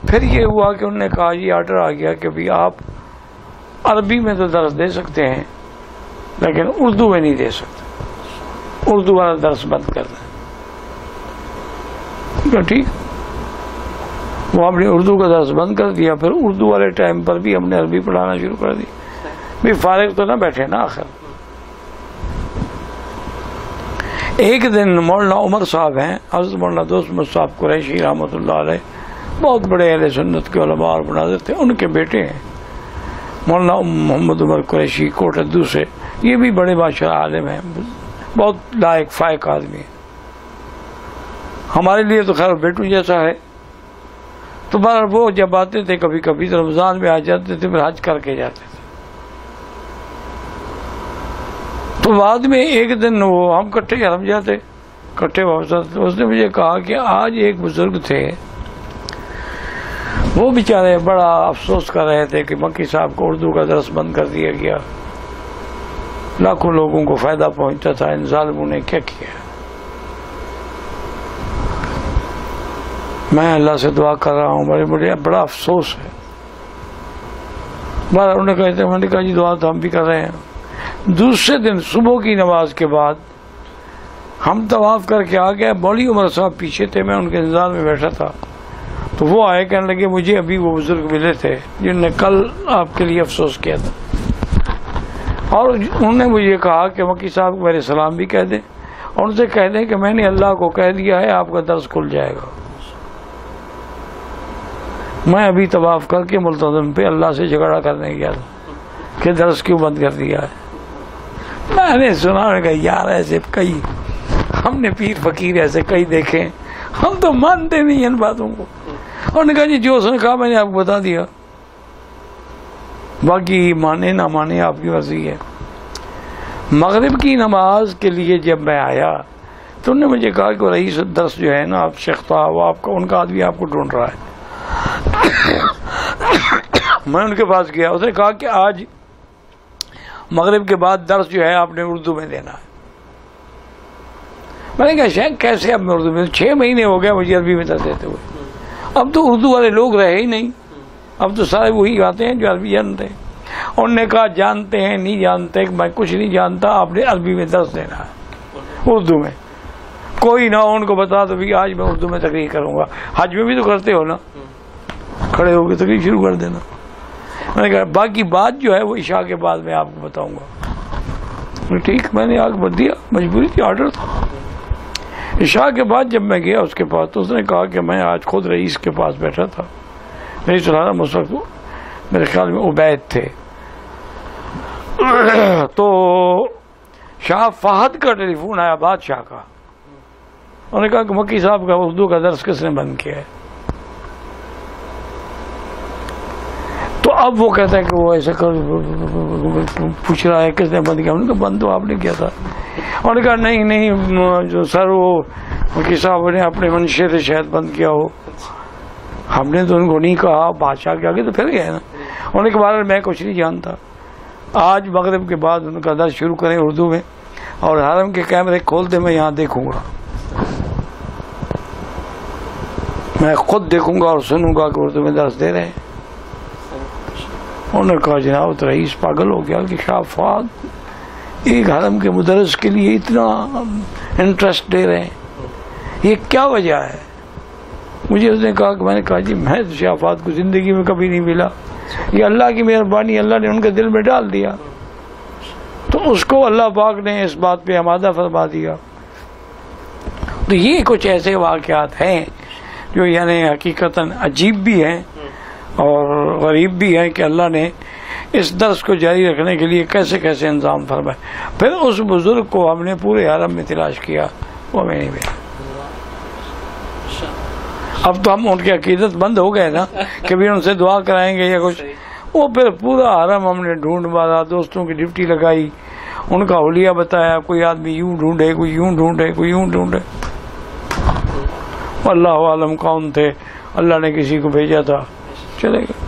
پھر یہ ہوا کہ انہوں نے کہا یہ آرڈر آ گیا کہ بھی آپ عربی میں تو درس دے سکتے ہیں لیکن اردو میں نہیں دے سکتے، اردو والا درس بند کر دیں۔ ٹھیک، وہ ہم نے اردو کا درس بند کر دیا، پھر اردو والے ٹائم پر بھی ہم نے عربی پڑھانا شروع کر دی، بھی فارغ تو نہ بیٹھے نا آخر۔ ایک دن مولانا عمر صاحب ہیں، حضرت مولانا دوست محمد صاحب قریشی رحمۃ اللہ علیہ، بہت بڑے اہل سنت کے علماء اور مناظر تھے، ان کے بیٹے ہیں مولانا محمد عمر قریشی کوٹدو سے، یہ بھی بڑے بادشاہ عالم ہیں، بہت لائق فائق آدمی ہیں، ہمارے لیے تو خیر بیٹو جیسا ہے۔ تو بہرحال وہ جب آتے تھے کبھی کبھی تو رمضان میں آ جاتے تھے، پھر حج کر کے جاتے تھے۔ تو بعد میں ایک دن وہ ہم کٹھے حرم جاتے، کٹھے واپس آتے، اس نے مجھے کہا کہ آج ایک بزرگ تھے، وہ بیچارے بڑا افسوس کر رہے تھے کہ مکی صاحب کو اردو کا درس بند کر دیا گیا، لاکھوں لوگوں کو فائدہ پہنچتا تھا، ان ظالموں نے کیا کیا۔ میں اللہ سے دعا کر رہا ہوں، مجھے بڑا افسوس ہے۔ بار انہوں نے کہتے ہیں، میں نے کہا جی دعا تو ہم بھی کر رہے ہیں۔ دوسرے دن صبح کی نماز کے بعد ہم طواف کر کے آ گئے، مولوی عمر صاحب پیچھے تھے، میں ان کے انتظار میں بیٹھا تھا، تو وہ آئے کہنے لگے مجھے ابھی وہ بزرگ ملے تھے جنہوں نے کل آپ کے لیے افسوس کیا تھا، اور انہوں نے مجھے کہا کہ مکی صاحب کو میرے سلام بھی کہہ دیں، اور ان سے کہہ دیں کہ میں نے اللہ کو کہہ دیا ہے آپ کا درس کھل جائے گا۔ میں ابھی طواف کر کے ملتزم پہ اللہ سے جھگڑا کرنے گیا تھا کہ درس کیوں بند کر دیا ہے۔ میں نے سنا کہ یار ایسے کئی ہم نے پیر فقیر ایسے کئی دیکھے، ہم تو مانتے نہیں ان باتوں کو۔ اور نے کہا جی جو اس نے کہا میں نے آپ کو بتا دیا، باقی مانے نہ مانے آپ کی مرضی ہے۔ مغرب کی نماز کے لیے جب میں آیا تو انہوں نے مجھے کہا کہ رئیس درس جو ہے نا آپ شیخ تھا، وہ آپ کا ان کا آدمی آپ کو ڈھونڈ رہا ہے۔ میں ان کے پاس گیا، اس نے کہا کہ آج مغرب کے بعد درس جو ہے آپ نے اردو میں دینا ہے۔ میں نے کہا شیخ کیسے اب میں اردو میں، 6 مہینے ہو گئے مجھے عربی میں درس دیتے ہوئے، اب تو اردو والے لوگ رہے ہی نہیں، اب تو سارے وہی آتے ہیں جو عربی جانتے ہیں۔ انہوں نے کہا جانتے ہیں نہیں جانتے، میں کچھ نہیں جانتا، آپ نے عربی میں درس دینا ہے اردو میں، کوئی نہ ہو ان کو بتا دو بھی آج میں اردو میں تقریر کروں گا۔ حج میں بھی تو کرتے ہو نا، کھڑے ہو کے تقریر شروع کر دینا۔ میں نے کہا باقی بات جو ہے وہ عشاء کے بعد میں آپ کو بتاؤں گا۔ ٹھیک، میں نے آگ بڑھ دیا، مجبوری تھی، آرڈر تھا۔ عشاء کے بعد جب میں گیا اس کے پاس تو اس نے کہا کہ میں آج خود رئیس کے پاس بیٹھا تھا، رئیس الحرم اس وقت میرے خیال میں عبید تھے، تو شاہ فہد کا ٹیلی فون آیا، بادشاہ کا، انہوں نے کہا کہ مکی صاحب کا اردو کا درس کس نے بند کیا ہے؟ تو اب وہ کہتا ہے کہ وہ ایسا پوچھ رہا ہے کس نے بند کیا؟ انہوں نے کہا بند تو آپ نے کیا تھا۔ انہوں نے کہا نہیں جو سر وہ مکی صاحب نے اپنے منشے سے شاید بند کیا ہو، ہم نے تو ان کو نہیں کہا، بادشاہ کے آگے تو پھر گئے نا۔ انہوں نے کہا میں کچھ نہیں جانتا، آج مغرب کے بعد ان کا درس شروع کریں اردو میں، اور حرم کے کیمرے کھول دیں، میں یہاں دیکھوں گا، میں خود دیکھوں گا اور سنوں گا کہ اردو میں درس دے رہے ہیں۔ انہوں نے کہا جناب تو رئیس پاگل ہو گیا کہ شاہ فہد ایک حرم کے مدرس کے لیے اتنا انٹرسٹ دے رہے ہیں، یہ کیا وجہ ہے؟ مجھے اس نے کہا کہ میں نے کہا جی میں تو شاہ فہد کو زندگی میں کبھی نہیں ملا، یہ اللہ کی مہربانی، اللہ نے ان کے دل میں ڈال دیا، تو اس کو اللہ پاک نے اس بات پہ آمادہ فرما دیا۔ تو یہ کچھ ایسے واقعات ہیں جو یعنی حقیقتاً عجیب بھی ہیں اور غریب بھی ہے کہ اللہ نے اس درس کو جاری رکھنے کے لیے کیسے کیسے انتظام فرمائے۔ پھر اس بزرگ کو ہم نے پورے حرم میں تلاش کیا، وہ ہمیں نہیں ملا۔ اب تو ہم ان کی عقیدت بند ہو گئے نا کہ بھی ان سے دعا کرائیں گے یا کچھ، وہ پھر پورا حرم ہم نے ڈھونڈ مارا، دوستوں کی ڈیوٹی لگائی، ان کا حلیہ بتایا، کوئی آدمی یوں ڈھونڈے، کوئی یوں ڈھونڈے، کوئی یوں ڈھونڈے، اللہ عالم کون تھے، اللہ نے کسی کو بھیجا تھا، چلے گا۔